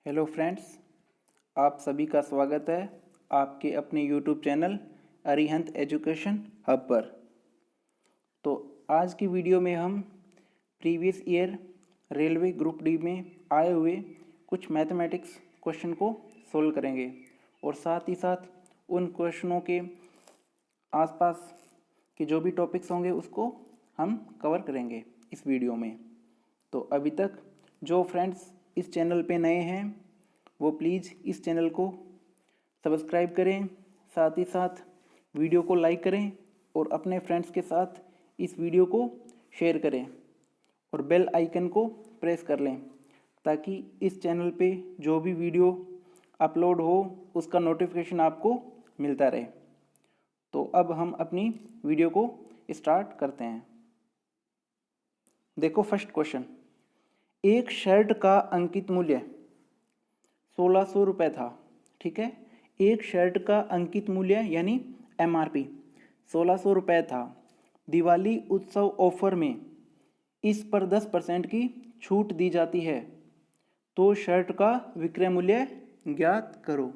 Hello friends, आप सभी का स्वागत है आपके अपने YouTube channel Arihant education hub पर। तो आज की वीडियो में हम previous year railway group D में आए हुए कुछ मैथमेटिक्स क्वेश्चन को सोल्व करेंगे और साथ ही साथ उन क्वेश्चनों के आसपास के जो भी टॉपिक्स होंगे उसको हम कवर करेंगे इस वीडियो में। तो अभी तक जो फ्रेंड्स इस चैनल पे नए हैं वो प्लीज़ इस चैनल को सब्सक्राइब करें, साथ ही साथ वीडियो को लाइक करें और अपने फ्रेंड्स के साथ इस वीडियो को शेयर करें और बेल आइकन को प्रेस कर लें ताकि इस चैनल पे जो भी वीडियो अपलोड हो उसका नोटिफिकेशन आपको मिलता रहे। तो अब हम अपनी वीडियो को स्टार्ट करते हैं। देखो फर्स्ट क्वेश्चन, एक शर्ट का अंकित मूल्य 1600 रुपये था। ठीक है, एक शर्ट का अंकित मूल्य यानी MRP 1600 रुपये था। दिवाली उत्सव ऑफर में इस पर 10% की छूट दी जाती है, तो शर्ट का विक्रय मूल्य ज्ञात करो।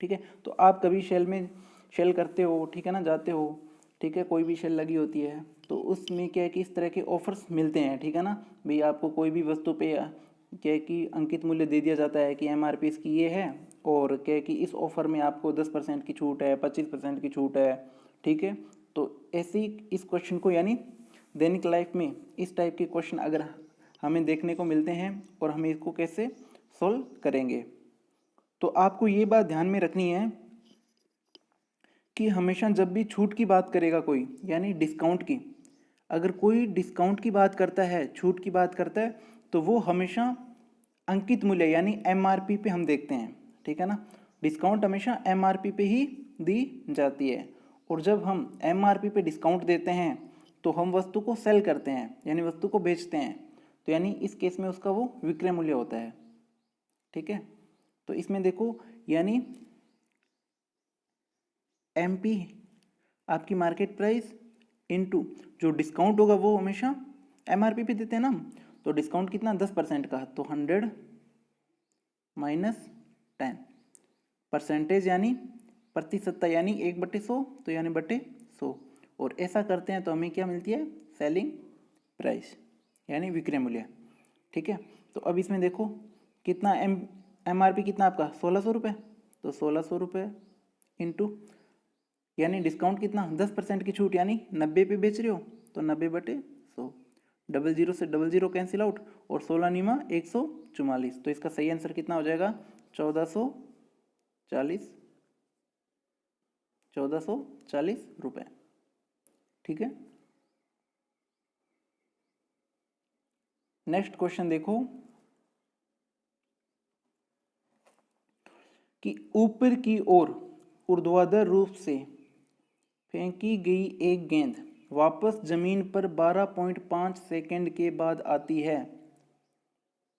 ठीक है, तो आप कभी सेल करते हो, ठीक है ना, जाते हो, ठीक है, कोई भी सेल लगी होती है तो उसमें क्या है कि इस तरह के ऑफर्स मिलते हैं। ठीक है ना भाई, आपको कोई भी वस्तु पे क्या है कि अंकित मूल्य दे दिया जाता है कि MRP इसकी ये है और क्या है कि इस ऑफर में आपको 10% की छूट है, 25% की छूट है। ठीक है, तो ऐसे ही इस क्वेश्चन को यानी दैनिक लाइफ में इस टाइप के क्वेश्चन अगर हमें देखने को मिलते हैं और हमें इसको कैसे सोल्व करेंगे, तो आपको ये बात ध्यान में रखनी है कि हमेशा जब भी छूट की बात करेगा कोई यानी डिस्काउंट की, अगर कोई डिस्काउंट की बात करता है, छूट की बात करता है, तो वो हमेशा अंकित मूल्य यानी MRP पे हम देखते हैं। ठीक है ना, डिस्काउंट हमेशा MRP पे ही दी जाती है और जब हम MRP पे डिस्काउंट देते हैं तो हम वस्तु को सेल करते हैं यानी वस्तु को बेचते हैं, तो यानी इस केस में उसका वो विक्रय मूल्य होता है। ठीक है, तो इसमें देखो यानी MP आपकी मार्केट प्राइस इनटू जो डिस्काउंट होगा वो हमेशा MRP पे देते हैं ना, तो डिस्काउंट कितना 10% का, तो 100 - 10 परसेंटेज यानी प्रतिशतता यानी 1/100, तो यानी बटे 100, और ऐसा करते हैं तो हमें क्या मिलती है, सेलिंग प्राइस यानी विक्रय मूल्य। ठीक है, तो अब इसमें देखो कितना MRP कितना आपका 1600 रुपये, तो 1600 रुपये इंटू यानी डिस्काउंट कितना 10% की छूट यानी 90 पे बेच रहे हो तो 90/100, 00 से 00 कैंसिल आउट और 16 निमा 144, तो इसका सही आंसर कितना हो जाएगा 1440 रुपये। ठीक है, नेक्स्ट क्वेश्चन देखो कि ऊपर की ओर ऊर्ध्वाधर रूप से फेंकी गई एक गेंद वापस जमीन पर 12.5 सेकंड के बाद आती है,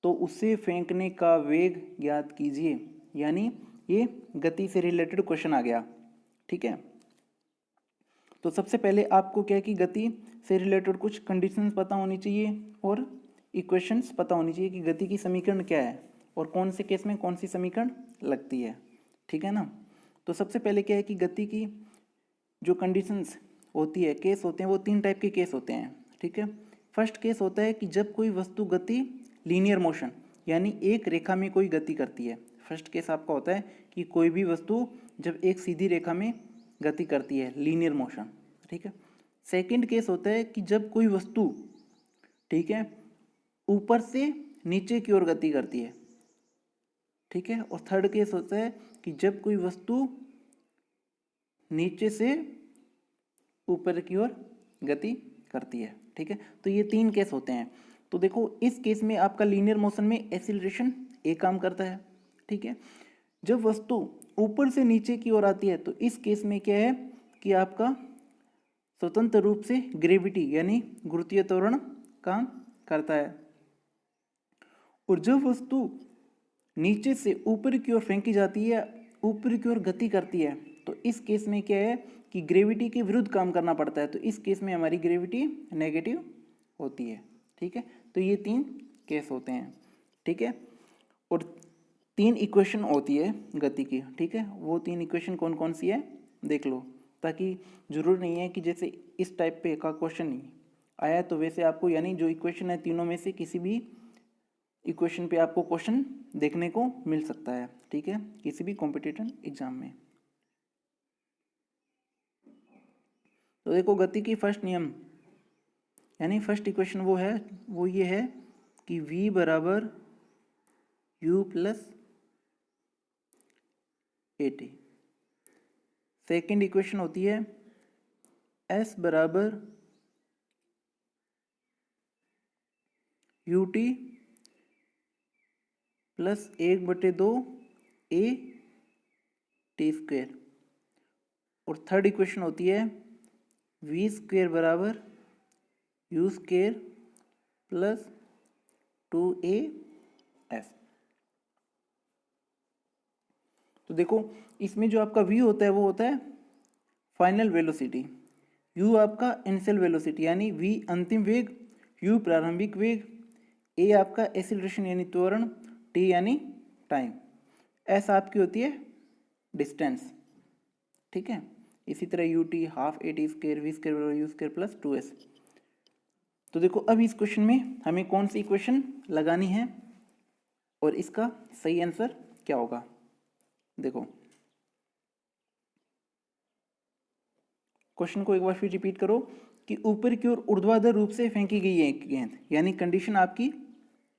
तो उसे फेंकने का वेग ज्ञात कीजिए। यानी ये गति से रिलेटेड क्वेश्चन आ गया। ठीक है, तो सबसे पहले आपको क्या है कि गति से रिलेटेड कुछ कंडीशंस पता होनी चाहिए और इक्वेशंस पता होनी चाहिए कि गति की समीकरण क्या है और कौन से केस में कौन सी समीकरण लगती है। ठीक है ना, तो सबसे पहले क्या है कि गति की जो कंडीशंस होती है, केस होते हैं, वो 3 टाइप के केस होते हैं। ठीक है, फर्स्ट केस होता है कि जब कोई वस्तु गति लीनियर मोशन यानी एक रेखा में कोई गति करती है। फर्स्ट केस आपका होता है कि कोई भी वस्तु जब एक सीधी रेखा में गति करती है, लीनियर मोशन। ठीक है, सेकंड केस होता है कि जब कोई वस्तु, ठीक है, ऊपर से नीचे की ओर गति करती है। ठीक है, और थर्ड केस होता है कि जब कोई वस्तु नीचे से ऊपर की ओर गति करती है। ठीक है, तो ये 3 केस होते हैं। तो देखो इस केस में आपका लीनियर मोशन में एक्सीलरेशन एक काम करता है। ठीक है, जब वस्तु ऊपर से नीचे की ओर आती है तो इस केस में क्या है कि आपका स्वतंत्र रूप से ग्रेविटी यानी गुरुत्वीय त्वरण काम करता है, और जब वस्तु नीचे से ऊपर की ओर फेंकी जाती है, ऊपर की ओर गति करती है, तो इस केस में क्या है कि ग्रेविटी के विरुद्ध काम करना पड़ता है, तो इस केस में हमारी ग्रेविटी नेगेटिव होती है। ठीक है, तो ये 3 केस होते हैं। ठीक है, और 3 इक्वेशन होती है गति की, ठीक है। वो 3 इक्वेशन कौन कौन सी है देख लो, ताकि जरूर नहीं है कि जैसे इस टाइप पे का क्वेश्चन नहीं आया तो वैसे आपको यानी जो इक्वेशन है तीनों में से किसी भी इक्वेशन पे आपको क्वेश्चन देखने को मिल सकता है, ठीक है, किसी भी कॉम्पिटिटिव एग्जाम में। तो देखो गति की फर्स्ट नियम यानी फर्स्ट इक्वेशन वो ये है कि v बराबर u plus at। Second equation होती है s बराबर ut plus 1/2 a t square. और थर्ड इक्वेशन होती है v स्क्वेयर बराबर u स्क्वेयर प्लस 2as। तो देखो इसमें जो आपका v होता है वो होता है फाइनल वेलोसिटी, u आपका इनिशियल वेलोसिटी यानी v अंतिम वेग, u प्रारंभिक वेग, a आपका एक्सीलरेशन यानी त्वरण, t यानी टाइम, s आपकी होती है डिस्टेंस, ठीक है। इसी तरह ut half a t square v square बराबर u स्क्वायर प्लस 2s। तो देखो अब इस क्वेश्चन में हमें कौन सी इक्वेशन लगानी है और इसका सही आंसर क्या होगा। देखो क्वेश्चन को एक बार फिर रिपीट करो कि ऊपर की ओर ऊर्ध्वाधर रूप से फेंकी गई है एक गेंद, यानी कंडीशन आपकी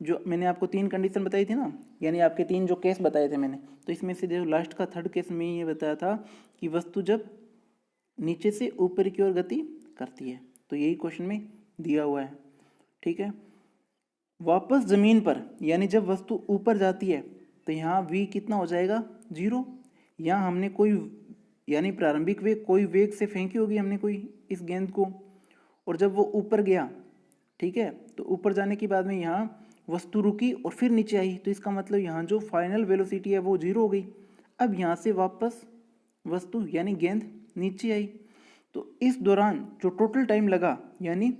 जो मैंने आपको 3 कंडीशन बताई थी ना, यानी आपके 3 जो केस बताए थे मैंने, तो इसमें से जो लास्ट का थर्ड केस में ये बताया था कि वस्तु जब नीचे से ऊपर की ओर गति करती है, तो यही क्वेश्चन में दिया हुआ है, ठीक है। वापस जमीन पर यानी जब वस्तु ऊपर जाती है तो यहाँ v कितना हो जाएगा 0। यहाँ हमने कोई यानी प्रारंभिक वेग कोई वेग से फेंकी होगी हमने कोई इस गेंद को, और जब वो ऊपर गया, ठीक है, तो ऊपर जाने के बाद में यहाँ वस्तु रुकी और फिर नीचे आई, तो इसका मतलब यहाँ जो फाइनल वेलोसिटी है वो 0 हो गई। अब यहाँ से वापस वस्तु यानी गेंद नीचे आई, तो इस दौरान जो टोटल टाइम लगा यानी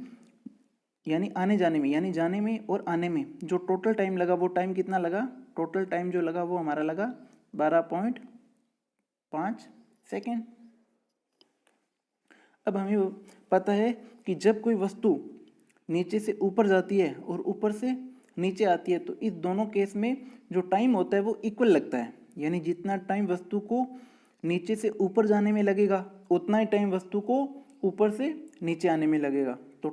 आने जाने में यानी जाने में और आने में जो टोटल टाइम लगा वो टाइम कितना लगा, टोटल टाइम जो लगा वो हमारा लगा 12.5 सेकेंड। अब हमें पता है कि जब कोई वस्तु नीचे से ऊपर जाती है और ऊपर से नीचे आती है तो इस दोनों केस में जो टाइम होता है वो इक्वल लगता है, यानी जितना टाइम वस्तु को नीचे से ऊपर जाने में लगेगा उतना ही टाइम वस्तु को ऊपर से नीचे आने में लगेगा। तो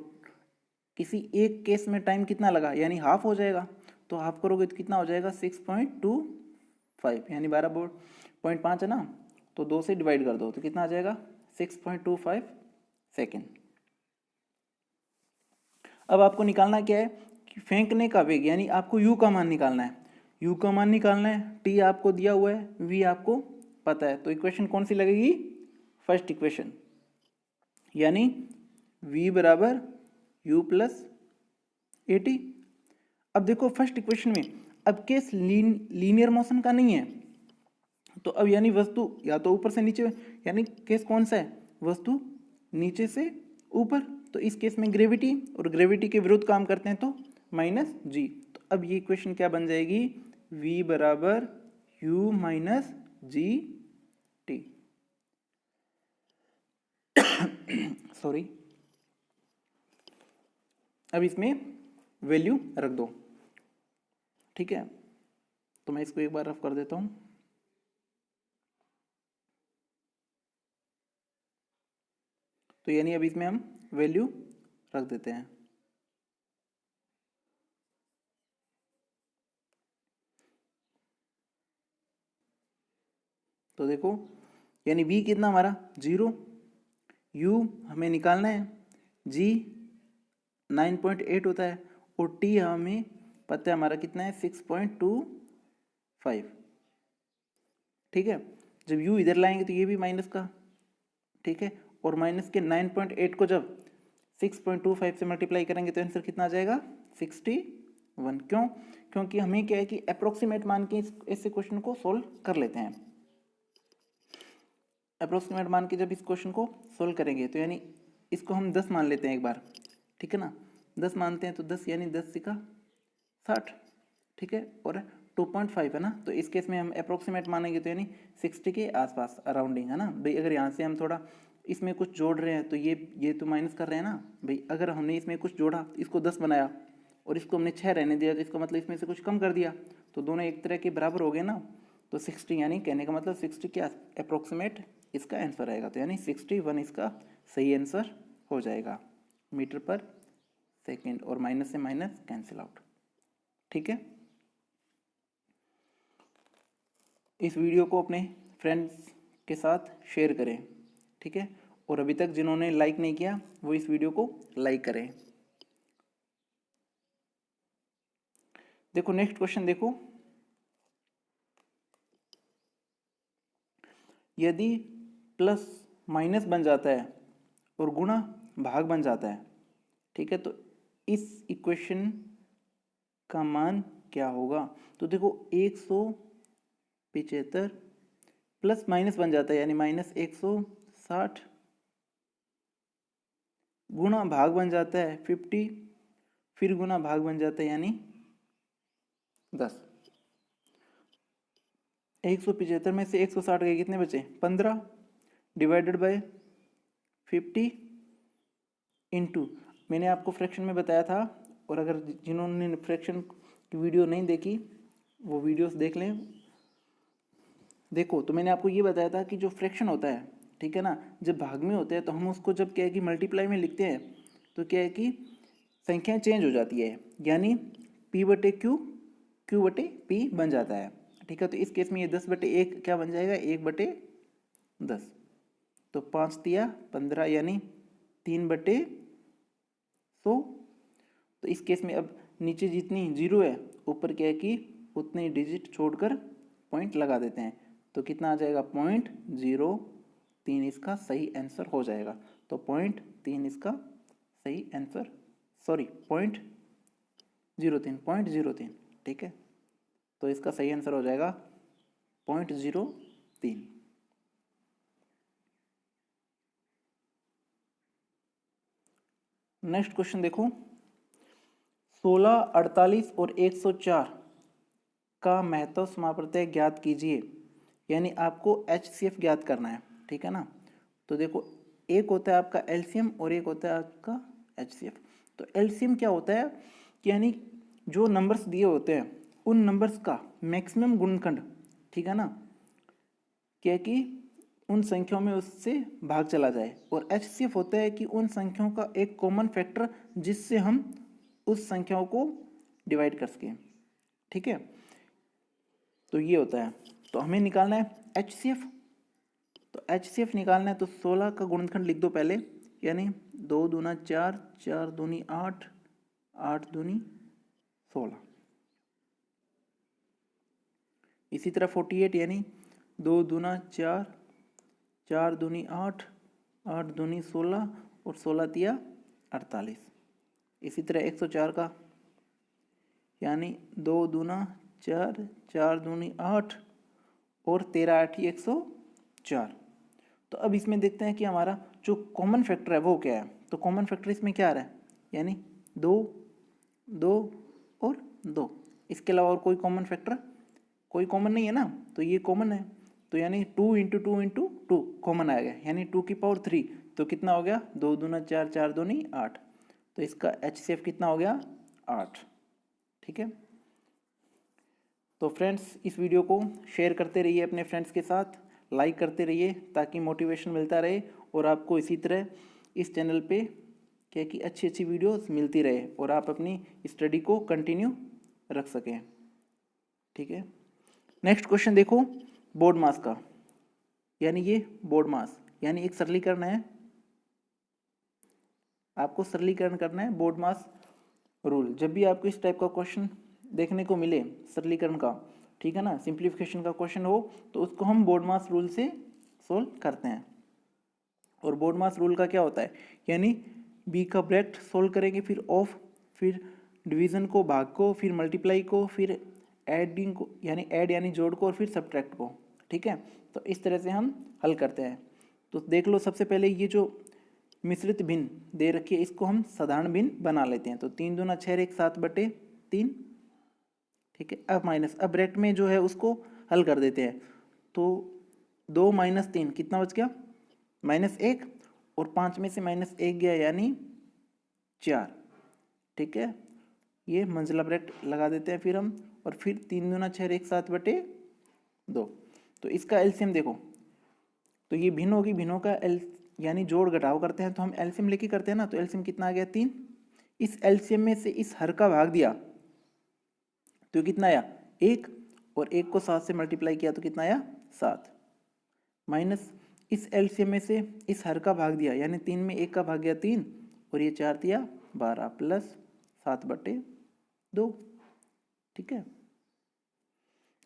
किसी एक केस में टाइम कितना लगा यानी हाफ हो जाएगा, तो हाफ करोगे तो कितना हो जाएगा 6.25 यानी 12.5 है ना, तो 2 से डिवाइड कर दो तो कितना आ जाएगा 6.25 सेकेंड। अब आपको निकालना क्या है कि फेंकने का वेग यानी आपको u का मान निकालना है, u का मान निकालना है, t आपको दिया हुआ है, v आपको पता है, तो इक्वेशन कौन सी लगेगी फर्स्ट इक्वेशन, यानी v बराबर u प्लस at। अब देखो फर्स्ट इक्वेशन में अब केस लीनियर मोशन का नहीं है, तो अब यानी वस्तु या तो ऊपर से नीचे यानी केस कौन सा है वस्तु नीचे से ऊपर, तो इस केस में ग्रेविटी और ग्रेविटी के विरुद्ध काम करते हैं तो माइनस जी। तो अब ये इक्वेशन क्या बन जाएगी v बराबर u minus G T sorry. अब इसमें वैल्यू रख दो, ठीक है, तो मैं इसको एक बार रफ कर देता हूं। तो यानी अब इसमें हम वैल्यू रख देते हैं। तो देखो यानी v कितना हमारा 0, u हमें निकालना है, g 9.8 होता है और t हमें पता है हमारा कितना है 6.25, ठीक है। जब u इधर लाएंगे तो ये भी माइनस का, ठीक है, और माइनस के 9.8 को जब 6.25 से मल्टीप्लाई करेंगे तो आंसर कितना आ जाएगा 61। क्यों? क्योंकि हमें क्या है कि अप्रोक्सीमेट मान के इस क्वेश्चन को सोल्व कर लेते हैं। अप्रोक्सीमेट मान के जब इस क्वेश्चन को सोल्व करेंगे तो यानी इसको हम 10 मान लेते हैं एक बार, ठीक है ना, 10 मानते हैं तो 10 यानी 10 सिक्का 60, ठीक है, और 2.5 है ना, तो इस केस में हम अप्रोक्सीमेट मानेंगे तो यानी 60 के आसपास अराउंडिंग है ना भाई। अगर यहाँ से हम थोड़ा इसमें कुछ जोड़ रहे हैं तो ये तो माइनस कर रहे हैं ना भाई। अगर हमने इसमें कुछ जोड़ा, इसको 10 बनाया और इसको हमने 6 रहने दिया, तो इसका मतलब इसमें से कुछ कम कर दिया, तो दोनों एक तरह के बराबर हो गए ना। तो 60 यानी कहने का मतलब 60 के अप्रोक्सीमेट इसका आंसर आएगा, तो यानी 61 इसका सही आंसर हो जाएगा मीटर पर सेकेंड, और माइनस से माइनस कैंसिल आउट। ठीक है, इस वीडियो को अपने फ्रेंड्स के साथ शेयर करें। ठीक है, और अभी तक जिन्होंने लाइक नहीं किया वो इस वीडियो को लाइक करें। देखो नेक्स्ट क्वेश्चन देखो, यदि प्लस माइनस बन जाता है और गुणा भाग बन जाता है, ठीक है, तो इस इक्वेशन का मान क्या होगा। तो देखो 175 प्लस माइनस बन जाता है यानी माइनस 160, गुणा भाग बन जाता है 50, फिर गुणा भाग बन जाता है यानी 10। 175 में से 160 के कितने बचे, 15 डिवाइडेड बाय 50 इंटू, मैंने आपको फ्रैक्शन में बताया था, और अगर जिन्होंने फ्रैक्शन की वीडियो नहीं देखी वो वीडियोस देख लें। देखो तो मैंने आपको ये बताया था कि जो फ्रैक्शन होता है, ठीक है ना, जब भाग में होते हैं तो हम उसको जब क्या है कि मल्टीप्लाई में लिखते हैं तो क्या है कि संख्याएं चेंज हो जाती है, यानी p बटे क्यू, क्यू बटे पी बन जाता है। ठीक है, तो इस केस में ये 10/1 क्या बन जाएगा, 1/10। तो 5 तिया 15 यानी 3/100। तो इस केस में अब नीचे जितनी जीरो है ऊपर क्या है कि उतने डिजिट छोड़कर पॉइंट लगा देते हैं, तो कितना आ जाएगा 0.03 इसका सही आंसर हो जाएगा। तो 0.3 इसका सही आंसर, सॉरी 0.03, ठीक है, तो इसका सही आंसर हो जाएगा 0.03। नेक्स्ट क्वेश्चन देखो, 16, 48 और 104 का महत्व समाप्रत्यय ज्ञात कीजिए, यानी आपको HCF ज्ञात करना है। ठीक है ना, तो देखो एक होता है आपका एलसीएम और एक होता है आपका HCF। तो एलसीएम क्या होता है कि यानी जो नंबर्स दिए होते हैं उन नंबर्स का मैक्सिमम गुणनखंड, ठीक है ना, क्या कि उन संख्याओं में उससे भाग चला जाए। और HCF होता है कि उन संख्याओं का एक कॉमन फैक्टर जिससे हम उस संख्याओं को डिवाइड कर सकें। ठीक है, तो ये होता है। तो हमें निकालना है HCF, तो HCF निकालना है तो 16 का गुणनखंड लिख दो पहले, यानी 2 दूना 4, 4 दूनी 8, 8 दूनी 16। इसी तरह 48 यानी 2 दूना 4, 4 दूनी 8, 8 दूनी 16 और 16 तिया 48। इसी तरह 104 का यानी 2 दूना 4, 4 दूनी 8 और 13 8 104। तो अब इसमें देखते हैं कि हमारा जो कॉमन फैक्टर है वो क्या है। तो कॉमन फैक्टर इसमें क्या आ रहा है, यानी 2, 2 और 2। इसके अलावा और कोई कॉमन फैक्टर, कोई कॉमन नहीं है ना, तो ये कॉमन है। तो यानी 2 इंटू 2 इंटू 2 कॉमन आ गया, यानी 2 की पावर 3। तो कितना हो गया, 2 दूना 4, 4 दूनी 8। तो इसका HCF कितना हो गया, 8। ठीक है, तो फ्रेंड्स इस वीडियो को शेयर करते रहिए अपने फ्रेंड्स के साथ, लाइक करते रहिए ताकि मोटिवेशन मिलता रहे और आपको इसी तरह इस चैनल पे क्या कि अच्छी अच्छी वीडियोस मिलती रहे और आप अपनी स्टडी को कंटिन्यू रख सकें। ठीक है, नेक्स्ट क्वेश्चन देखो, बोर्ड मास का, यानी ये बोर्ड मास, यानी एक सरलीकरण है, आपको सरलीकरण करना है बोर्ड मास रूल। जब भी आपको इस टाइप का क्वेश्चन देखने को मिले सरलीकरण का, ठीक है ना, सिंप्लीफिकेशन का क्वेश्चन हो, तो उसको हम बोर्ड मास रूल से सोल्व करते हैं। और बोर्ड मास रूल का क्या होता है, यानी बी का ब्रैकेट सोल्व करेंगे, फिर ऑफ, फिर डिवीजन को, भाग को, फिर मल्टीप्लाई को, फिर एडिंग को यानी ऐड यानी जोड़ को, और फिर सब्ट्रैक्ट को। ठीक है, तो इस तरह से हम हल करते हैं। तो देख लो, सबसे पहले ये जो मिश्रित भिन्न दे रखी है इसको हम साधारण भिन्न बना लेते हैं। तो 3 दूना 6 1 7/3, ठीक है। अब माइनस, अब ब्रैकेट में जो है उसको हल कर देते हैं। तो 2 माइनस 3 कितना बच गया? -1, और 5 में से -1 गया यानी 4। ठीक है, ये मंजिला ब्रैकेट लगा देते हैं फिर हम, और फिर 3 दूना 6 एक 7/2। तो इसका एलसीएम देखो, तो ये भिन्न होगी, भिन्नों का एल यानी जोड़ घटाव करते हैं तो हम एलसीएम लेके करते हैं ना, तो एलसीएम कितना आ गया? 3। इस एलसीएम में से इस हर का भाग दिया तो कितना आया? 1, और 1 को 7 से मल्टीप्लाई किया तो कितना आया? 7। माइनस इस एलसीएम में से इस हर का भाग दिया, यानी 3 में 1 का भाग गया 3, और ये 4 दिया 12 प्लस 7/2। ठीक है,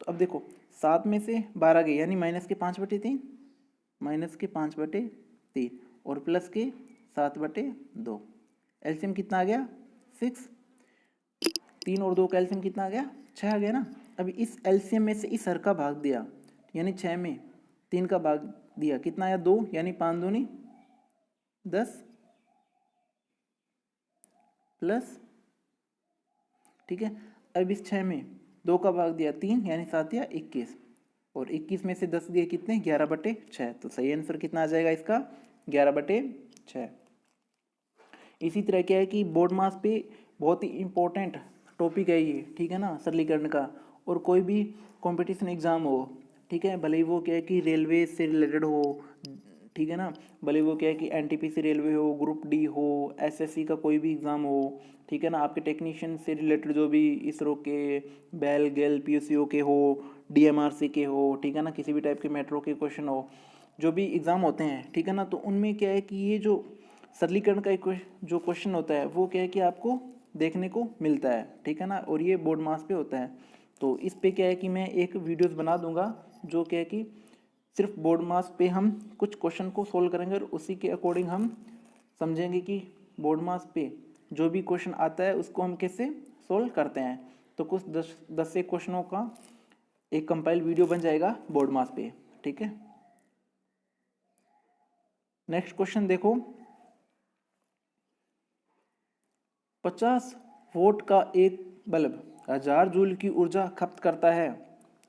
तो अब देखो 7 में से 12 गए यानी -5/3, -5/3 और प्लस के 7/2। एलसीएम कितना आ गया? 6। 3 और 2 का एलसीएम कितना आ गया? 6 आ गया ना। अभी इस एलसीएम में से इस हर का भाग दिया, यानी 6 में 3 का भाग दिया, कितना आया? 2, यानी 5 दूनी 10 प्लस, ठीक है। अब इस 6 में 2 का भाग दिया 3, यानी 7 या 21, और 21 में से 10 दिए कितने? 11/6। तो सही आंसर कितना आ जाएगा इसका? 11/6। इसी तरह क्या है कि बोर्ड मास पे बहुत ही इम्पोर्टेंट टॉपिक है ये, ठीक है ना, सरलीकरण का। और कोई भी कंपटीशन एग्ज़ाम हो, ठीक है, भले ही वो क्या है कि रेलवे से रिलेटेड हो, ठीक है ना, भले वो क्या है कि एनटीपीसी रेलवे हो, ग्रुप डी हो, एसएससी का कोई भी एग्ज़ाम हो, ठीक है ना, आपके टेक्नीशियन से रिलेटेड जो भी इसरो के, बेल गेल पीयूसीओ के हो, डीएमआरसी के हो, ठीक है ना, किसी भी टाइप के मेट्रो के क्वेश्चन हो, जो भी एग्ज़ाम होते हैं, ठीक है ना, तो उनमें क्या है कि ये जो सरलीकरण का एक जो क्वेश्चन होता है वो क्या है कि आपको देखने को मिलता है, ठीक है ना, और ये बोर्ड मास पे होता है। तो इस पे क्या है कि मैं एक वीडियोस बना दूंगा जो क्या है कि सिर्फ बोर्ड मास पे हम कुछ क्वेश्चन को सोल्व करेंगे, और उसी के अकॉर्डिंग हम समझेंगे कि बोर्ड मास पे जो भी क्वेश्चन आता है उसको हम कैसे सोल्व करते हैं। तो कुछ 10 से क्वेश्चनों का एक कंपाइल वीडियो बन जाएगा बोर्ड मास पे, ठीक है। नेक्स्ट क्वेश्चन देखो, 50 वोट का एक बल्ब 1000 जूल की ऊर्जा खपत करता है,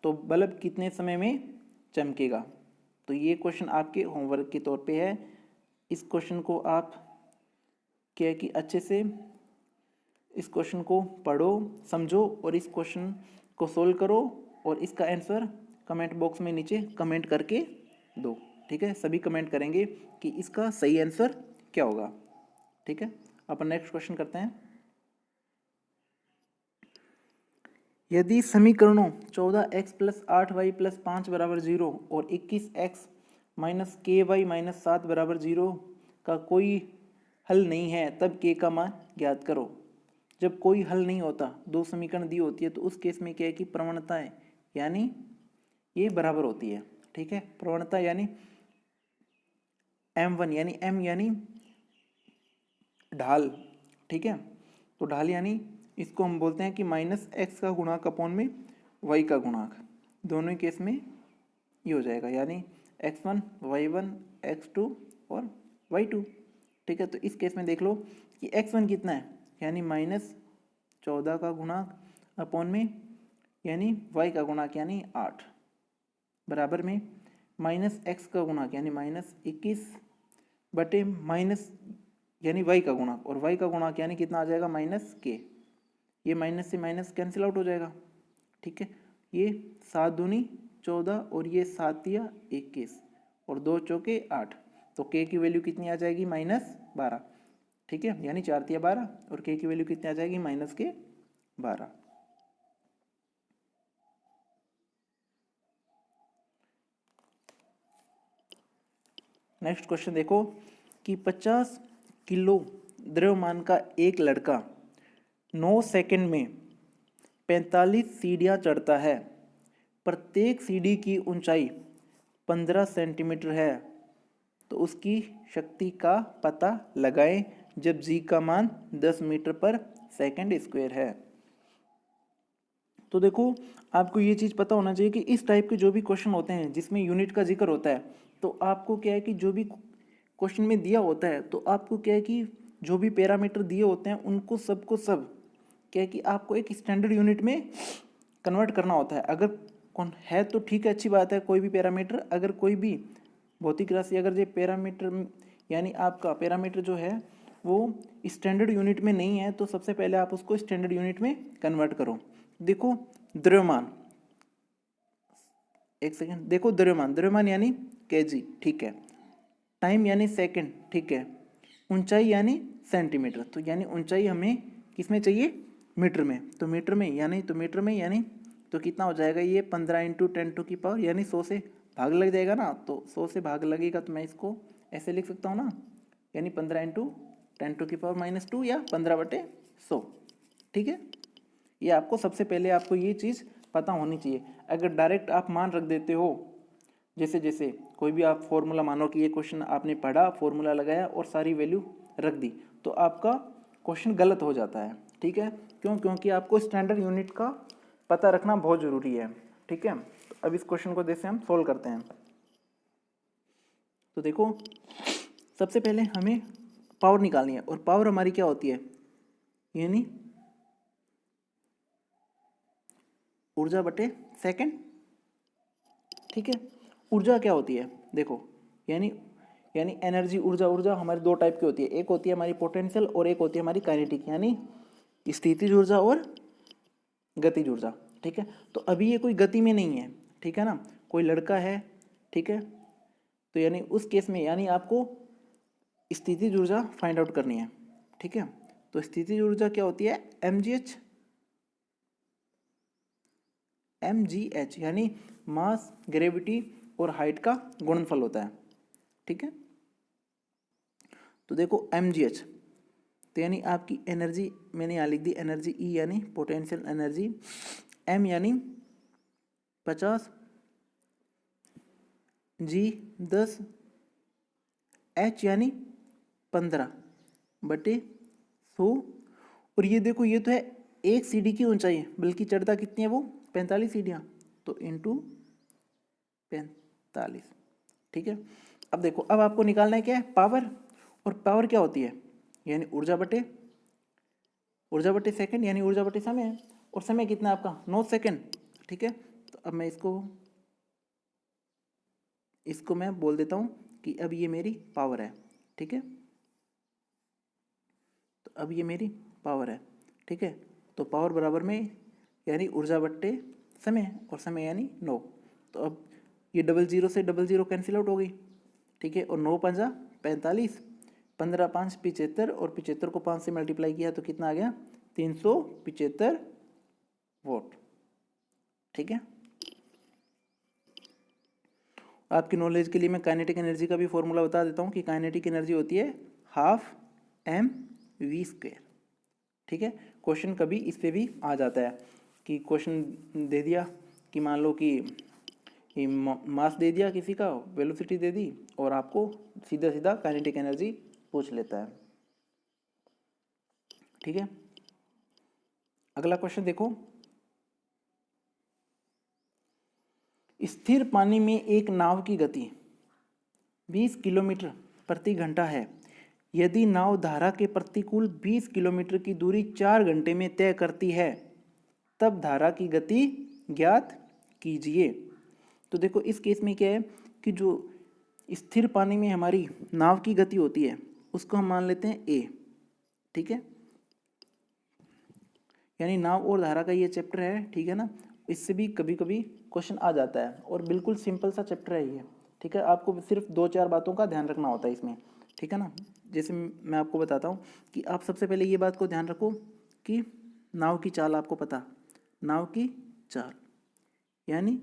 तो बल्ब कितने समय में चमकेगा? तो ये क्वेश्चन आपके होमवर्क के तौर पे है। इस क्वेश्चन को आप क्या है कि अच्छे से इस क्वेश्चन को पढ़ो, समझो, और इस क्वेश्चन को सोल्व करो, और इसका आंसर कमेंट बॉक्स में नीचे कमेंट करके दो, ठीक है। सभी कमेंट करेंगे कि इसका सही आंसर क्या होगा, ठीक है। अपन नेक्स्ट क्वेश्चन करते हैं। यदि समीकरणों 14x + 8y + 5 = 0 और 21x - ky - 7 = 0 का कोई हल नहीं है, तब k का मान ज्ञात करो। जब कोई हल नहीं होता, दो समीकरण दी होती है, तो उस केस में क्या है कि प्रवणता है, यानी ये बराबर होती है, ठीक है। प्रवणता यानी m1 यानी m यानी ढाल, ठीक है। तो ढाल यानी इसको हम बोलते हैं कि -x का गुणांक अपॉन में y का गुणांक, दोनों ही केस में ये हो जाएगा, यानी x1 y1 x2 और y2, ठीक है। तो इस केस में देख लो कि x1 कितना है, यानी -14 का गुणांक अपॉन में यानी y का गुणांक यानी 8, बराबर में -x का गुणांक यानी -21 बटे माइनस यानी y का गुणांक, और y का गुणांक यानी कितना आ जाएगा? -k। ये माइनस से माइनस कैंसिल आउट हो जाएगा, ठीक है। ये 7 दूनी 14 और ये 7 या 21 और 2 चौके 8, तो k की वैल्यू कितनी आ जाएगी? -12, ठीक है। यानी 4 या 12, और k की वैल्यू कितनी आ जाएगी? -12। नेक्स्ट क्वेश्चन देखो कि 50 किलो द्रव्यमान का एक लड़का 9 सेकंड में 45 सीढ़ियाँ चढ़ता है, प्रत्येक सीढ़ी की ऊंचाई 15 सेंटीमीटर है, तो उसकी शक्ति का पता लगाएं जब जी का मान 10 मीटर पर सेकंड स्क्वायर है। तो देखो, आपको ये चीज़ पता होना चाहिए कि इस टाइप के जो भी क्वेश्चन होते हैं जिसमें यूनिट का जिक्र होता है, तो आपको क्या है कि जो भी क्वेश्चन में दिया होता है, तो आपको क्या है कि जो भी पैरामीटर दिए होते हैं उनको सबको सब क्या है कि आपको एक स्टैंडर्ड यूनिट में कन्वर्ट करना होता है। अगर कौन है तो ठीक है, अच्छी बात है, कोई भी पैरामीटर, अगर कोई भी भौतिक राशि अगर ये पैरामीटर यानी आपका पैरामीटर जो है वो स्टैंडर्ड यूनिट में नहीं है तो सबसे पहले आप उसको स्टैंडर्ड यूनिट में कन्वर्ट करो। देखो द्रव्यमान, एक सेकेंड, देखो द्रव्यमान यानी केजी, ठीक है, टाइम यानी सेकंड, ठीक है, ऊंचाई यानी सेंटीमीटर, तो यानी ऊंचाई हमें किस में चाहिए, मीटर में, तो मीटर में यानी तो कितना हो जाएगा ये 15 इंटू 10⁻⁴ यानी 100 से भाग लग जाएगा ना, तो 100 से भाग लगेगा तो मैं इसको ऐसे लिख सकता हूँ ना, यानी 15 इंटू 10⁻⁻2 या 15/100, ठीक है। ये आपको सबसे पहले आपको ये चीज़ पता होनी चाहिए। अगर डायरेक्ट आप मान रख देते हो, जैसे जैसे कोई भी आप फॉर्मूला, मानो कि ये क्वेश्चन आपने पढ़ा, फॉर्मूला लगाया और सारी वैल्यू रख दी, तो आपका क्वेश्चन गलत हो जाता है, ठीक है। क्यों? क्योंकि आपको स्टैंडर्ड यूनिट का पता रखना बहुत ज़रूरी है, ठीक है। तो अब इस क्वेश्चन को जैसे हम सोल्व करते हैं, तो देखो सबसे पहले हमें पावर निकालनी है, और पावर हमारी क्या होती है, यानी ऊर्जा बटे सेकंड, ठीक है। ऊर्जा क्या होती है, देखो यानी एनर्जी, ऊर्जा हमारी दो टाइप की होती है, एक होती है हमारी पोटेंशियल और एक होती है हमारी काइनेटिक, यानी स्थितिज ऊर्जा और गतिज ऊर्जा, ठीक है। तो अभी ये कोई गति में नहीं है, ठीक है ना, कोई लड़का है, ठीक है, तो यानी उस केस में यानी आपको स्थितिज ऊर्जा फाइंड आउट करनी है, ठीक है। तो स्थितिज ऊर्जा क्या होती है, mgh यानी मास, ग्रेविटी और हाइट का गुणनफल होता है, ठीक है। तो देखो mgh, तो यानी आपकी एनर्जी मैंने यहाँ लिख दी, एनर्जी E यानी पोटेंशियल एनर्जी, M यानी 50, G 10, H यानी 15/100, और ये देखो ये तो है एक सीढ़ी की ऊंचाई है, बल्कि चढ़ता कितनी है वो 45 सीढ़ियाँ, तो इंटू 45, ठीक है। अब देखो, अब आपको निकालना है क्या है, पावर, और पावर क्या होती है, यानी ऊर्जा बटे सेकंड, यानी ऊर्जा बटे समय है, और समय कितना है आपका 9 सेकंड, ठीक है। तो अब मैं इसको मैं बोल देता हूँ कि अब ये मेरी पावर है, ठीक है। तो अब ये मेरी पावर है, ठीक है। तो पावर बराबर में यानी ऊर्जा बट्टे समय, और समय यानी 9, तो अब ये 00 से 00 कैंसिल आउट हो गई, ठीक है, और 9 पंजा 45, 15 5 75, और 75 को 5 से मल्टीप्लाई किया तो कितना आ गया 375 वोट, ठीक है। आपकी नॉलेज के लिए मैं काइनेटिक एनर्जी का भी फॉर्मूला बता देता हूँ कि काइनेटिक एनर्जी होती है ½ mv², ठीक है। क्वेश्चन कभी इस पे भी आ जाता है कि क्वेश्चन दे दिया कि मान लो कि मास दे दिया किसी का, वेलोसिटी दे दी, और आपको सीधा सीधा काइनेटिक एनर्जी पूछ लेता है, ठीक है। अगला क्वेश्चन देखो, स्थिर पानी में एक नाव की गति 20 किलोमीटर प्रति घंटा है। यदि नाव धारा के प्रतिकूल 20 किलोमीटर की दूरी 4 घंटे में तय करती है, तब धारा की गति ज्ञात कीजिए। तो देखो इस केस में क्या है कि जो स्थिर पानी में हमारी नाव की गति होती है उसको हम मान लेते हैं a, ठीक है, यानी नाव और धारा का ये चैप्टर है, ठीक है ना। इससे भी कभी कभी क्वेश्चन आ जाता है, और बिल्कुल सिंपल सा चैप्टर है ये, ठीक है। आपको सिर्फ 2-4 बातों का ध्यान रखना होता है इसमें, ठीक है ना। जैसे मैं आपको बताता हूँ कि आप सबसे पहले ये बात को ध्यान रखो कि नाव की चाल आपको पता, नाव की चाल यानी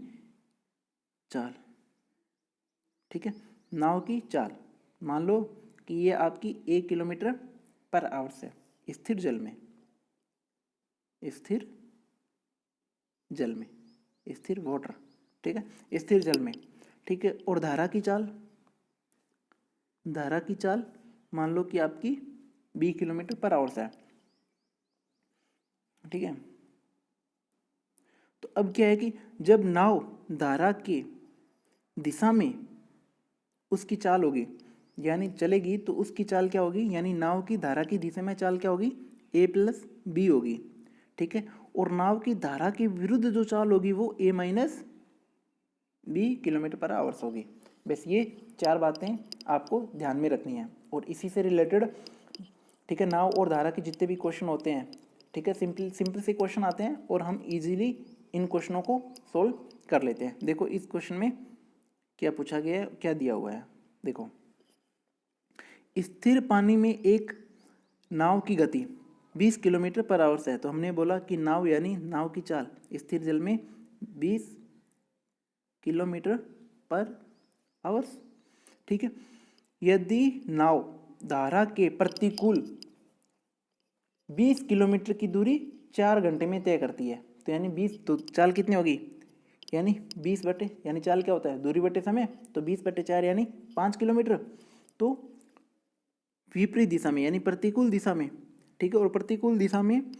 चाल, ठीक है, नाव की चाल, मान लो कि ये आपकी 1 किलोमीटर पर आवर्स है स्थिर जल में, स्थिर जल में, स्थिर वाटर, ठीक है, स्थिर जल में, ठीक है। और धारा की चाल मान लो कि आपकी 20 किलोमीटर पर आवर्स है, ठीक है। तो अब क्या है कि जब नाव धारा की दिशा में उसकी चाल होगी यानी चलेगी, तो उसकी चाल क्या होगी, यानी नाव की धारा की दिशा में चाल क्या होगी a + b होगी, ठीक है। और नाव की धारा के विरुद्ध जो चाल होगी वो a minus B kilometre per hours होगी। बस ये 4 बातें आपको ध्यान में रखनी है। और इसी से रिलेटेड, ठीक है, नाव और धारा के जितने भी क्वेश्चन होते हैं, ठीक है, सिंपल से क्वेश्चन आते हैं और हम इजीली इन क्वेश्चनों को सोल्व कर लेते हैं। देखो इस क्वेश्चन में क्या पूछा गया है, क्या दिया हुआ है। देखो, स्थिर पानी में एक नाव की गति 20 किलोमीटर पर आवर्स है। तो हमने बोला कि नाव यानी नाव की चाल स्थिर जल में 20 किलोमीटर पर आवर्स, ठीक है। यदि नाव धारा के प्रतिकूल 20 किलोमीटर की दूरी 4 घंटे में तय करती है, तो यानी 20, तो चाल कितनी होगी, यानी 20 बटे, यानी चाल क्या होता है, दूरी बटे समय, तो 20 बटे 4 यानी 5 किलोमीटर। तो विपरीत दिशा में यानी प्रतिकूल दिशा में, ठीक है। और प्रतिकूल दिशा में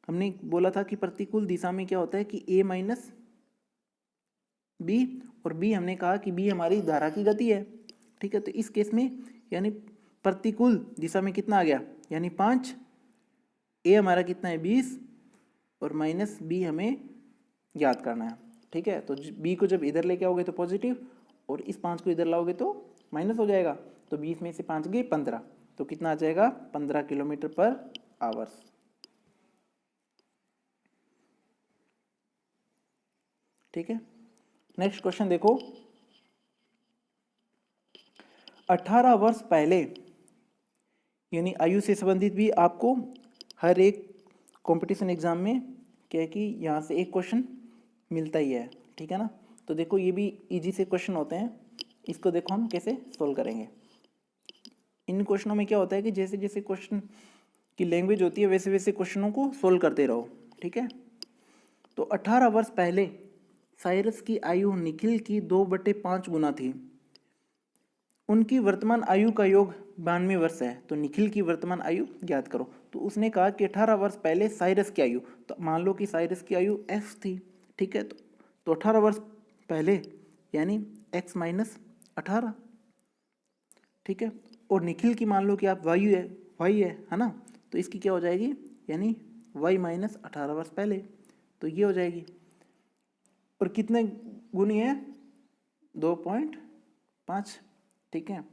हमने बोला था कि प्रतिकूल दिशा में क्या होता है कि a माइनस बी, और b हमने कहा कि b हमारी धारा की गति है, ठीक है। तो इस केस में यानी प्रतिकूल दिशा में कितना आ गया, यानी 5, a हमारा कितना है 20 और माइनस b हमें याद करना है, ठीक है। तो b को जब इधर लेके आओगे तो पॉजिटिव और इस 5 को इधर लाओगे तो माइनस हो जाएगा। तो 20 में से 5 गए 15, तो कितना आ जाएगा 15 किलोमीटर पर आवर्स, ठीक है। नेक्स्ट क्वेश्चन देखो, 18 वर्ष पहले, यानी आयु से संबंधित भी आपको हर एक कंपटीशन एग्जाम में क्या है कि यहाँ से एक क्वेश्चन मिलता ही है, ठीक है ना। तो देखो ये भी इजी से क्वेश्चन होते हैं, इसको देखो हम कैसे सोल्व करेंगे। इन क्वेश्चनों में क्या होता है कि जैसे जैसे क्वेश्चन की लैंग्वेज होती है वैसे वैसे क्वेश्चनों को सोल्व करते रहो, ठीक है। तो 18 वर्ष पहले साइरस की आयु निखिल की 2/5 गुना थी। उनकी वर्तमान आयु का योग 92 वर्ष है। तो निखिल की वर्तमान आयु ज्ञात करो। तो उसने कहा कि 18 वर्ष पहले साइरस की आयु, तो मान लो कि साइरस की आयु x थी, ठीक है। तो 18 वर्ष पहले यानी x माइनस 18, ठीक है। और निखिल की मान लो कि आप y है ना, तो इसकी क्या हो जाएगी, यानी y माइनस 18 वर्ष पहले, तो ये हो जाएगी। और कितने गुनी है, 2.5, ठीक है।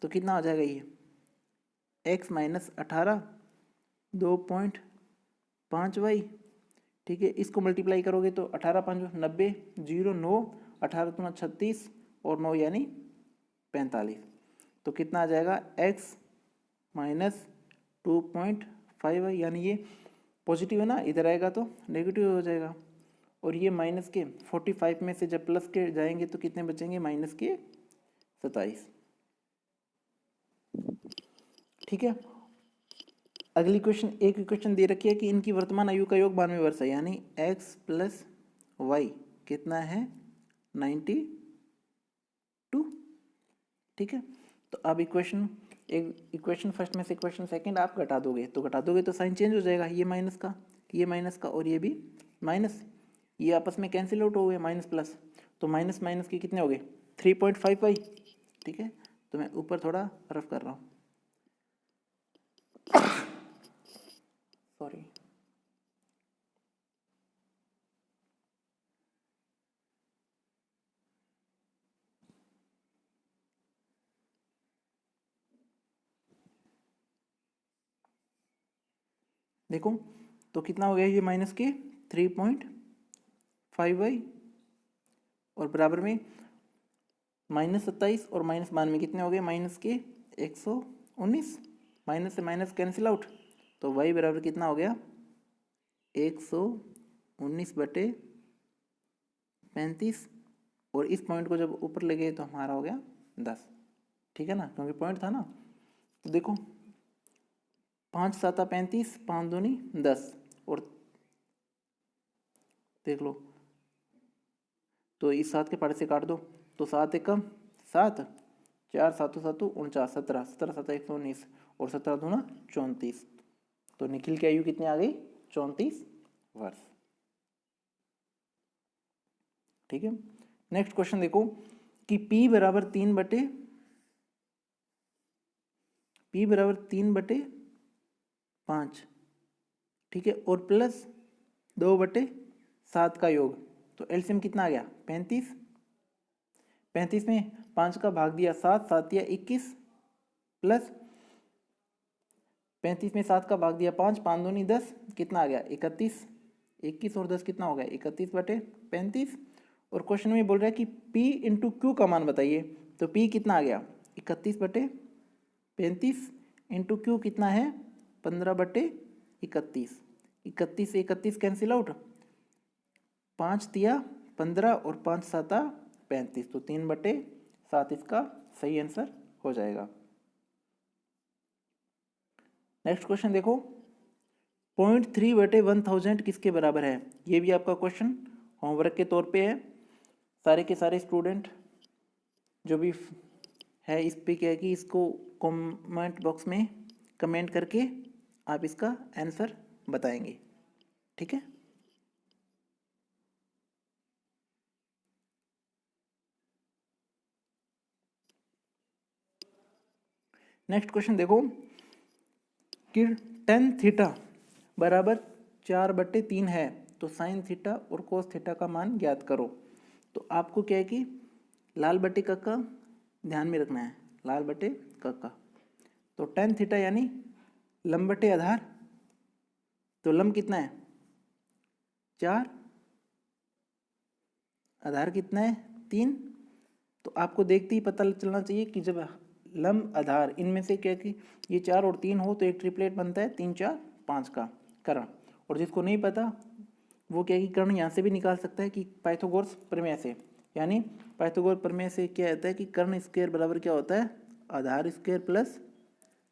तो कितना आ जाएगा ये x माइनस 18 2.5y, ठीक है। इसको मल्टीप्लाई करोगे तो 18 5 90, 0 9, 18 दूना 36 और 9 यानी 45। तो कितना आ जाएगा x माइनस 2.5y, यानी ये पॉजिटिव है ना, इधर आएगा तो नेगेटिव हो जाएगा। और ये माइनस के 45 में से जब प्लस के जाएंगे तो कितने बचेंगे, माइनस के 27, ठीक है। अगली क्वेश्चन, एक क्वेश्चन दे रखी है कि इनकी वर्तमान आयु का योग 92 वर्ष है, यानी x प्लस वाई कितना है 92, ठीक है। तो अब इक्वेशन फर्स्ट में से इक्वेशन सेकंड आप घटा दोगे, तो साइन चेंज हो जाएगा, ये माइनस का और ये भी माइनस, ये आपस में कैंसिल आउट हो गए माइनस प्लस, तो माइनस माइनस के कितने हो गए 3.5y, ठीक है। तो मैं ऊपर थोड़ा रफ कर रहा हूँ, सॉरी। देखो तो कितना हो गया ये माइनस के 3.5y और बराबर में माइनस 27 और माइनस 92 कितने हो गए, माइनस के 119, माइनस से माइनस कैंसिल आउट, तो y बराबर कितना हो गया 119/35, और इस पॉइंट को जब ऊपर ले गए तो हमारा हो गया 10, ठीक है ना, क्योंकि पॉइंट था ना। तो देखो 5 7 35, 5 दूनी 10, और देख लो तो इस 7 के पारे से काट दो, तो 7 एकम 7, 4 7 7 49, 17 17 7 119 और 17 दूना 34। तो निखिल की आयु कितनी आ गई 34 वर्ष, ठीक है। नेक्स्ट क्वेश्चन देखो कि P बराबर 3/5, ठीक है, और प्लस 2/7 का योग, तो एलसीएम कितना आ गया 35। 35 में 5 का भाग दिया 7, 7 या 21 प्लस 35 में 7 का भाग दिया 5, 5 दूनी 10, कितना आ गया 31। 21 और 10 कितना हो गया 31/35। और क्वेश्चन में बोल रहा है कि P इंटू क्यू का मान बताइए, तो P कितना आ गया 31/35 इंटू क्यू कितना है 15/31। 31 से 31 कैंसिल आउट, 5 तिया 15 और 5 7 35, तो 3/7 इसका सही आंसर हो जाएगा। नेक्स्ट क्वेश्चन देखो, 0.3/1000 किसके बराबर है? ये भी आपका क्वेश्चन होमवर्क के तौर पे है। सारे के सारे स्टूडेंट जो भी है इस पे क्या है कि इसको कमेंट बॉक्स में कमेंट करके आप इसका आंसर बताएंगे, ठीक है। नेक्स्ट क्वेश्चन देखो कि tan थीटा बराबर 4/3 है, तो साइन थीटा और कोस थीटा का मान ज्ञात करो। तो आपको क्या है कि लाल बटे कक्का ध्यान में रखना है, लाल बटे कक्का। तो tan थीटा यानी लंब बटे आधार, तो लंब कितना है 4, आधार कितना है 3। तो आपको देखते ही पता चलना चाहिए कि जब लंब आधार इनमें से क्या कि ये 4 और 3 हो तो एक ट्रिपलेट बनता है 3 4 5 का कर्ण। और जिसको नहीं पता वो क्या कि कर्ण यहाँ से भी निकाल सकता है कि पाइथागोरस प्रमेय से, यानी पाइथागोरस प्रमेय से क्या होता है कि कर्ण स्क्वायर बराबर क्या होता है आधार स्क्वायर प्लस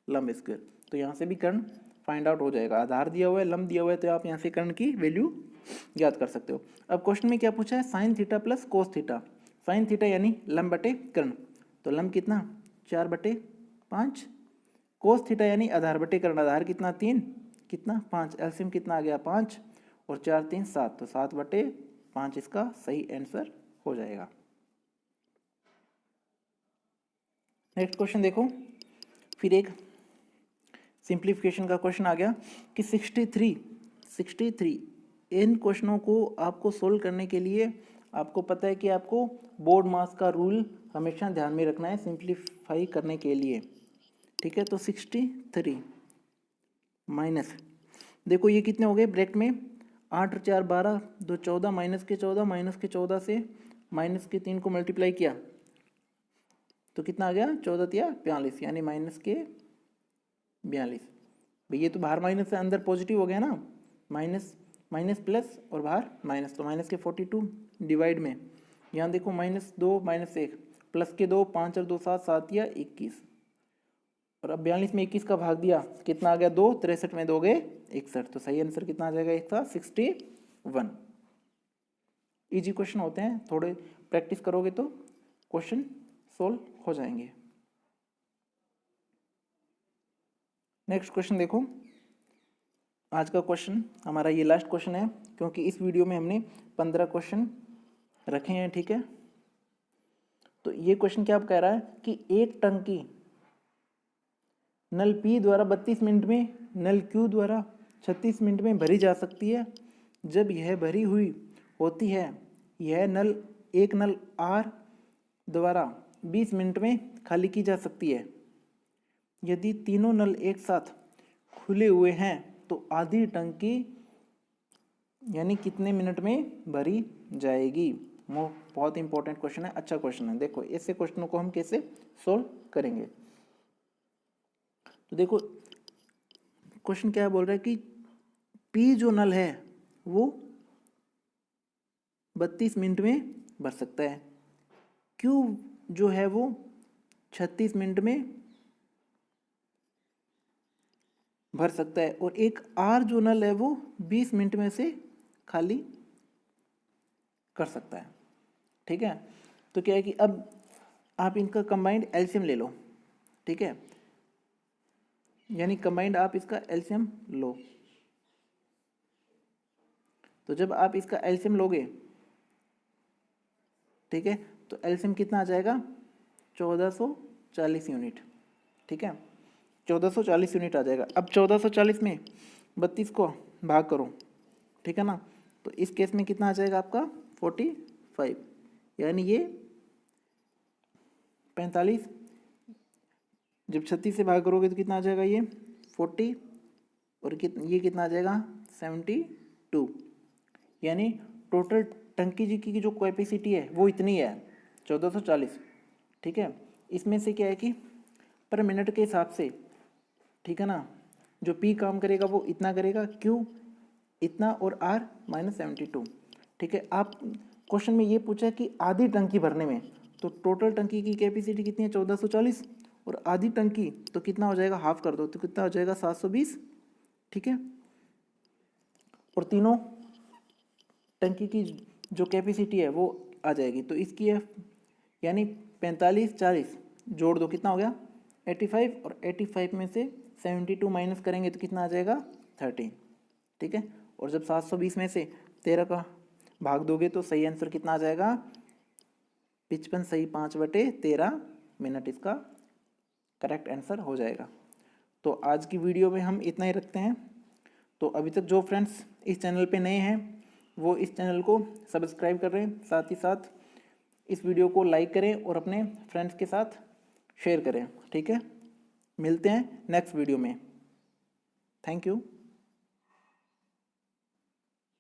लंब स्क्वायर। तो यहाँ से भी कर्ण फाइंड आउट हो जाएगा, आधार दिया हुआ है लंब दिया हुआ है, तो आप यहाँ से कर्ण की वैल्यू याद कर सकते हो। अब क्वेश्चन में क्या पूछा है sine theta plus cos theta. Sine theta यानी लंब बटे कर्ण, तो लंब कितना 4/5, कोस थीटा यानी आधार बटे कर्ण, आधार कितना 3 कितना 5, एलसीएम कितना आ गया 5 और 4 3 7, तो 7/5 इसका सही आंसर हो जाएगा। नेक्स्ट क्वेश्चन देखो, फिर एक सिंप्लीफिकेशन का क्वेश्चन आ गया कि 63 इन क्वेश्चनों को आपको सोल्व करने के लिए आपको पता है कि आपको बोर्ड मास का रूल हमेशा ध्यान में रखना है सिंप्लीफाई करने के लिए, ठीक है। तो 63 माइनस, देखो ये कितने हो गए ब्रैकेट में 8 और 4 12, 2 14, -14, -14 से -3 को मल्टीप्लाई किया तो कितना आ गया 14 तिया 42, यानी -42। भैया तो बाहर माइनस से अंदर पॉजिटिव हो गया ना, माइनस माइनस प्लस और बाहर माइनस, तो माइनस के 42 डिवाइड में यहाँ देखो -2 -1 प्लस के 2 5 और 2 7, 7 या 21, और अब 42 में 21 का भाग दिया कितना आ गया 2, 63 में 2 गए 61, तो सही आंसर कितना आ जाएगा इसका 61। इजी क्वेश्चन होते हैं, थोड़े प्रैक्टिस करोगे तो क्वेश्चन सोल्व हो जाएंगे। नेक्स्ट क्वेश्चन देखो, आज का क्वेश्चन हमारा ये लास्ट क्वेश्चन है क्योंकि इस वीडियो में हमने 15 क्वेश्चन रखे हैं, ठीक है। तो ये क्वेश्चन क्या कह रहा है कि एक टंकी नल P द्वारा 32 मिनट में, नल Q द्वारा 36 मिनट में भरी जा सकती है। जब यह भरी हुई होती है यह नल एक नल R द्वारा 20 मिनट में खाली की जा सकती है। यदि तीनों नल एक साथ खुले हुए हैं तो आधी टंकी यानी कितने मिनट में भरी जाएगी। बहुत इंपॉर्टेंट क्वेश्चन है, अच्छा क्वेश्चन है। देखो ऐसे क्वेश्चनों को हम कैसे सोल्व करेंगे, तो देखो क्वेश्चन क्या बोल रहा है कि P जो नल है वो 32 मिनट में भर सकता है, Q जो है वो 36 मिनट में भर सकता है, और एक R जो नल है वो 20 मिनट में से खाली कर सकता है, ठीक है। तो क्या है कि अब आप इनका कंबाइंड एलसीएम ले लो, ठीक है, यानी कंबाइंड आप इसका एलसीएम लो। तो जब आप इसका एलसीएम लोगे, ठीक है, तो एलसीएम कितना आ जाएगा 1440 यूनिट, ठीक है, 1440 यूनिट आ जाएगा। अब 1440 में 32 को भाग करो, ठीक है ना, तो इस केस में कितना आ जाएगा आपका 45, यानी ये 45 जब 36 से भाग करोगे तो कितना आ जाएगा ये 40, और ये कितना आ जाएगा 72, यानी टोटल टंकी जी की जो कैपेसिटी है वो इतनी है 1440। ठीक है, इसमें से क्या है कि पर मिनट के हिसाब से, ठीक है ना, जो पी काम करेगा वो इतना करेगा, क्यू इतना, और आर -72। ठीक है, आप क्वेश्चन में ये पूछा है कि आधी टंकी भरने में, तो टोटल टंकी की कैपेसिटी कितनी है 1440, और आधी टंकी तो कितना हो जाएगा, हाफ कर दो तो कितना हो जाएगा 720। ठीक है, और तीनों टंकी की जो कैपेसिटी है वो आ जाएगी, तो इसकी है यानी 45 40 जोड़ दो कितना हो गया 85, और 85 में से 72 माइनस करेंगे तो कितना आ जाएगा 13। ठीक है, और जब 720 में से 13 का भाग दोगे तो सही आंसर कितना आ जाएगा 55 सही 5/13 मिनट, इसका करेक्ट आंसर हो जाएगा। तो आज की वीडियो में हम इतना ही रखते हैं। तो अभी तक जो फ्रेंड्स इस चैनल पे नए हैं वो इस चैनल को सब्सक्राइब कर रहे हैं, साथ ही साथ इस वीडियो को लाइक करें और अपने फ्रेंड्स के साथ शेयर करें। ठीक है, मिलते हैं नेक्स्ट वीडियो में। Thank you.